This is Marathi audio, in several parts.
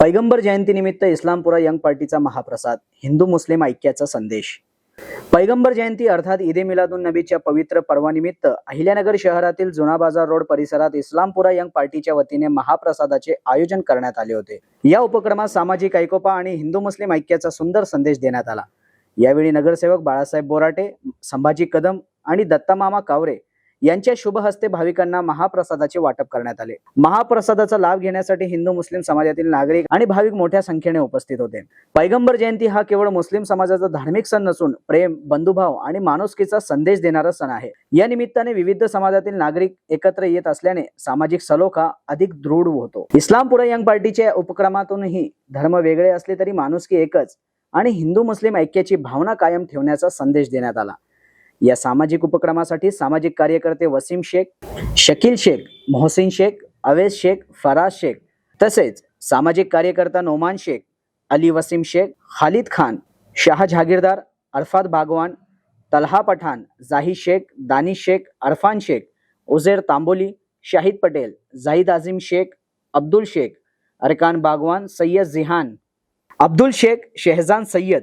पैगंबर जयंतीनिमित्त इस्लामपुरा यंग पार्टीचा महाप्रसाद, हिंदू मुस्लिम ऐक्याचा संदेश। पैगंबर जयंती अर्थात ईद ए मिलादुन नबीच्या पवित्र पर्वानिमित्त अहिल्यानगर शहरातील जुना बाजार रोड परिसरात इस्लामपुरा यंग पार्टीच्या वतीने महाप्रसादाचे आयोजन करण्यात आले होते। या उपक्रमात सामाजिक ऐकोपा आणि हिंदू मुस्लिम ऐक्याचा सुंदर संदेश देण्यात आला। यावेळी नगरसेवक बाळासाहेब बोराटे, संभाजी कदम आणि दत्तामामा कावरे यांच्या शुभ हस्ते भाविकांना महाप्रसादाचे वाटप करण्यात आले। महाप्रसादाचा लाभ घेण्यासाठी हिंदू मुस्लिम समाजातील नागरिक आणि भाविक मोठ्या संख्येने उपस्थित होते। पैगंबर जयंती हा केवळ मुस्लिम समाजाचा धार्मिक सण नसून प्रेम, बंधुभाव आणि माणुसकीचा संदेश देणारा सण आहे। या निमित्ताने विविध समाजातील नागरिक एकत्र येत असल्याने सामाजिक सलोखा अधिक दृढ होतो। इस्लामपुरा यंग पार्टीच्या उपक्रमातूनही धर्म वेगळे असले तरी माणुसकी एकच आणि हिंदू मुस्लिम ऐक्याची भावना कायम ठेवण्याचा संदेश देण्यात आला। या सामाजिक उपक्रमासाठी सामाजिक कार्यकर्ते वसीम शेख, शकील शेख, मोहसिन शेख, अवेज शेख, फराज शेख तसेच सामाजिक कार्यकर्ता नोमान शेख, अली वसीम शेख, खालिद खान, शाह जहागीरदार, अरफात बागवान, तलहा पठान, जाहिद शेख, दानिश शेख, अरफान शेख, उजेर तांबोली, शाहिद पटेल, जाहिद आजिम शेख, अब्दुल शेख, अरकान बागवान, सय्यद जिहान, अब्दुल शेख, शेहजान सय्यद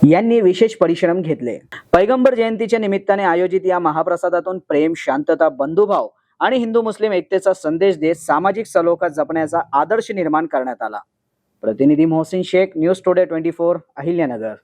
यांनी विशेष परिश्रम घेतले। पैगंबर जयंतीच्या निमित्ताने आयोजित या महाप्रसादातून प्रेम, शांतता, बंधुभाव आणि हिंदू मुस्लिम एकतेचा संदेश देत सामाजिक सलोखा जपण्याचा आदर्श निर्माण करण्यात आला। प्रतिनिधी मोहसिन शेख, न्यूज टुडे 24, अहिल्यानगर।